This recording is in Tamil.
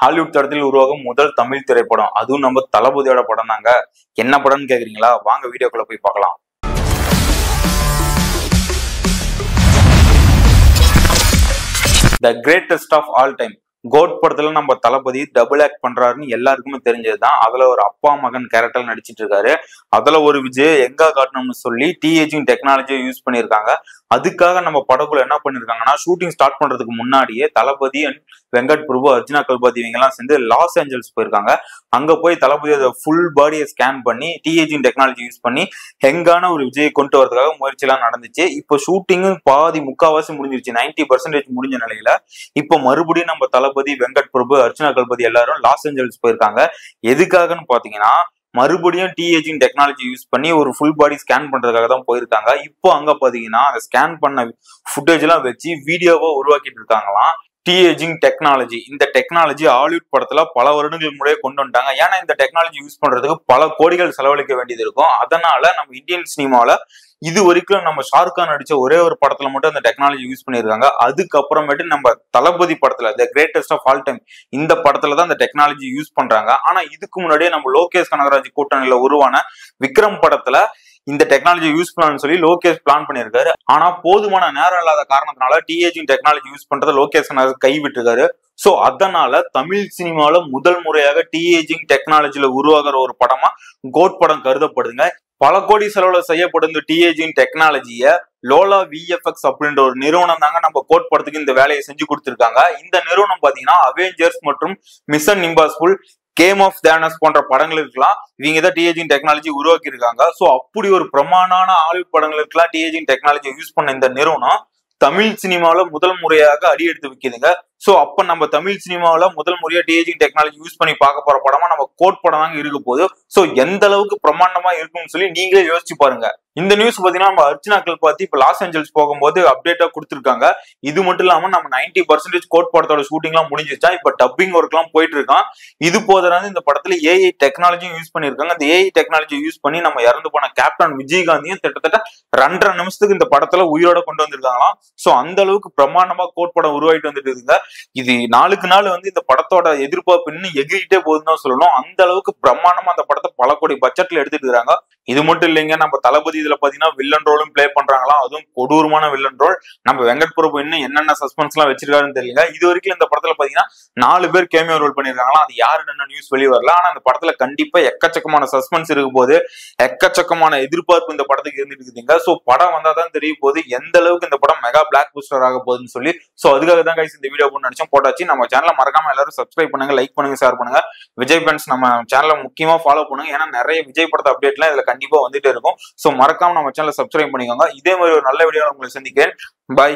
ஹாலிவுட் தரத்தில் உருவாகும் முதல் தமிழ் திரைப்படம், அதுவும் நம்ம தளபதியோட படம் தாங்க. என்ன படம்னு கேக்குறீங்களா? வாங்க வீடியோக்குள்ள போய் பார்க்கலாம். The greatest of all time. GOAT படத்துல நம்ம தளபதி டபுள் ஆக்ட் பண்றாருன்னு எல்லாருக்குமே தெரிஞ்சதுதான். அதுல ஒரு அப்பா மகன் கேரக்டர் நடிச்சிட்டு இருக்காரு. அதுல ஒரு விஜய் எங்கா காட்டணும்னு சொல்லி டிஏஜிங் டெக்னாலஜியை யூஸ் பண்ணியிருக்காங்க. அதுக்காக நம்ம படக்குள்ள என்ன பண்ணிருக்காங்கன்னா, ஷூட்டிங் ஸ்டார்ட் பண்றதுக்கு முன்னாடியே தளபதி அண்ட் வெங்கட் பிரபு, அர்ஜுனா கல்பாதி இவங்க எல்லாம் சேர்ந்து லாஸ் ஏஞ்சல்ஸ் போயிருக்காங்க. அங்க போய் தளபதி ஃபுல் பாடியை ஸ்கேன் பண்ணி டிஏஜிங் டெக்னாலஜி யூஸ் பண்ணி ஹெங்கான ஒரு விஜயை கொண்டு வரதுக்காக முயற்சி எல்லாம் நடந்துச்சு. இப்போ ஷூட்டிங்கும் முக்காவாசி முடிஞ்சிருச்சு, 90% முடிஞ்ச நிலையில இப்போ மறுபடியும் நம்ம தளபதி, வெங்கட் பிரபு, அர்ச்சனா கல்பதி எல்லாரும் லாஸ் ஏஞ்சல்ஸ் போயிருக்காங்க. எதுக்காகன்னு பாத்தீங்கன்னா, மறுபடியும் டிஏஜிங் டெக்னாலஜி யூஸ் பண்ணி ஒரு ஃபுல் பாடி ஸ்கேன் பண்றதுக்காக தான் போயிருக்காங்க. இப்போ அங்க பாத்தீங்கன்னா அந்த ஸ்கேன் பண்ண ஃபுட்டேஜ் எல்லாம் வச்சு வீடியோவா உருவாக்கிட்டு இருக்காங்களாம். டிஏஜிங் டெக்னாலஜி, இந்த டெக்னாலஜி ஹாலிவுட் படத்துல பல வருடங்களுக்கு முன்னாடியே கொண்டு வந்துட்டாங்க. ஏன்னா இந்த டெக்னாலஜி யூஸ் பண்றதுக்கு பல கோடிகள் செலவழிக்க வேண்டியது இருக்கும். அதனால நம்ம இந்தியன் சினிமாவில இது வரைக்கும் நம்ம ஷாருக்கான் நடிச்ச ஒரே ஒரு படத்துல மட்டும் அந்த டெக்னாலஜி யூஸ் பண்ணியிருக்காங்க. அதுக்கப்புறமேட்டு நம்ம தளபதி படத்துல the greatest of all time இந்த படத்துல தான் அந்த டெக்னாலஜி யூஸ் பண்றாங்க. ஆனா இதுக்கு முன்னாடியே நம்ம லோகேஷ் கனகராஜ் கூட்டணியில உருவான விக்ரம் படத்துல இந்த டெக்னாலஜி யூஸ் பண்ணணும்னு சொல்லி லோகேஷ் பிளான் பண்ணியிருக்காரு. ஆனா போதுமான நேரம் இல்லாத காரணத்தினால டிஏஜிங் டெக்னாலஜி யூஸ் பண்றதை லோகேஷ் கனகராஜ் கைவிட்டுருக்காரு. சோ அதனால தமிழ் சினிமாவில முதல் முறையாக டிஏஜிங் டெக்னாலஜில உருவாகிற ஒரு படமா கோட் படம் கருதப்படுதுங்க. பல கோடி செலவுல செய்யப்படும் இந்த டிஏஜிங் டெக்னாலஜிய லோலா விஎஃப்எக்ஸ் அப்படின்ற ஒரு நிறுவனம் தாங்க நம்ம கோட் படத்துக்கு இந்த வேலையை செஞ்சு கொடுத்திருக்காங்க. இந்த நிறுவனம் பாத்தீங்கன்னா அவெஞ்சர்ஸ் மற்றும் மிஷன் இம்பாசிபிள், கேம் ஆஃப் தேனஸ் போன்ற படங்களுக்குலாம் இவங்க தான் டிஏஜிங் டெக்னாலஜி உருவாக்கி இருக்காங்க. சோ அப்படி ஒரு பிரமாணான ஹாலிவுட் படங்களுக்குலாம் டிஏஜிங் டெக்னாலஜி யூஸ் பண்ண இந்த நிறுவனம் தமிழ் சினிமாவில முதல் முறையாக அடி எடுத்து வைக்குதுங்க. சோ அப்ப நம்ம தமிழ் சினிமாவில முதல் முறையா டிஏஜிங் டெக்னாலஜி யூஸ் பண்ணி பார்க்க போற படமா நம்ம கோட் படம் தாங்க இருக்க போகுது. சோ எந்த அளவுக்கு பிரமாண்டமா இருக்கும்னு சொல்லி நீங்களே யோசிச்சு பாருங்க. இந்த நியூஸ் பாத்தீங்கன்னா நம்ம அர்ச்சனா கல்பாதி இப்ப லாஸ் ஏஞ்சல்ஸ் போகும்போது அப்டேட்டா கொடுத்திருக்காங்க. இது மட்டும் இல்லாம நம்ம 90% கோட் படத்தோட ஷூட்டிங் எல்லாம் முடிஞ்சிருச்சா, இப்ப டப்பிங் ஒர்க் எல்லாம் போயிட்டு இருக்கான். இது போதாது இந்த படத்துல ஏஐ டெக்னாலஜியும் யூஸ் பண்ணிருக்காங்க. அந்த ஏஐ டெக்னாலஜி யூஸ் பண்ணி நம்ம இறந்து போன கேப்டன் விஜயகாந்தையும் கிட்டத்தட்ட 2.5 நிமிஷத்துக்கு இந்த படத்துல உயிரோட கொண்டு வந்திருக்காங்களாம். சோ அந்த அளவுக்கு பிரமாண்டமா கோட் படம் உருவாயிட்டு வந்துட்டு இருக்குங்க. இது நாளுக்கு நாள் இந்த படத்தோட எதிர்பார்ப்பு இன்னும் எகிரிட்டே போகுதுன்னு தான் சொல்லணும். அந்த அளவுக்கு பிரமாண்டமா அந்த படத்தை பல கோடி பட்ஜெட்ல எடுத்துட்டு இருக்காங்க. இது மட்டும் இல்லைங்க, நம்ம தளபதி இதுல பாத்தீங்கன்னா வில்லன் ரோலும் பிளே பண்றாங்களாம். அதுவும் கொடூரமான வில்லன் ரோல். நம்ம வெங்கட் பிரபு இன்னும் என்னென்ன சஸ்பென்ஸ் எல்லாம் வச்சிருக்காருன்னு தெரியல. இது வரைக்கும் இந்த படத்துல பாத்தீங்கன்னா 4 பேர் கேமியோ ரோல் பண்ணிருக்காங்களாம். அது யாருன்னு நியூஸ் வெளியே வரல. ஆனா அந்த படத்துல கண்டிப்பா எக்கச்சக்கமான சஸ்பென்ஸ் இருக்கும் போது எக்கச்சக்கமான எதிர்பார்ப்பு இந்த படத்துக்கு இருந்துட்டு இருக்குதுங்க. சோ படம் வந்தாதான் தெரிய போகுது எந்த அளவுக்கு இந்த படம் மெகா பிளாக் பஸ்டர் ஆக போகுதுன்னு சொல்லி. சோ அதுக்காக தான் கைஸ் இந்த வீடியோ நினைச்சோம், போட்டாச்சு. நம்ம சேனலை மறக்காம எல்லாரும் சப்ஸ்கிரைப் பண்ணுங்க, லைக் பண்ணுங்க, ஷேர் பண்ணுங்க. விஜய் ஃபேன்ஸ் நம்ம சேனலை முக்கியமா ஃபாலோ பண்ணுங்க. ஏன்னா நிறைய விஜய் படத்தை அப்டேட்லாம் இதுல கண்டிப்பா வந்துட்டே இருக்கும். சோ மறக்காம நம்ம சேனலை சப்ஸ்கிரைப் பண்ணிக்கோங்க. இதே மாதிரி ஒரு நல்ல வீடியோ உங்களை சந்திக்கிறேன். பாய்.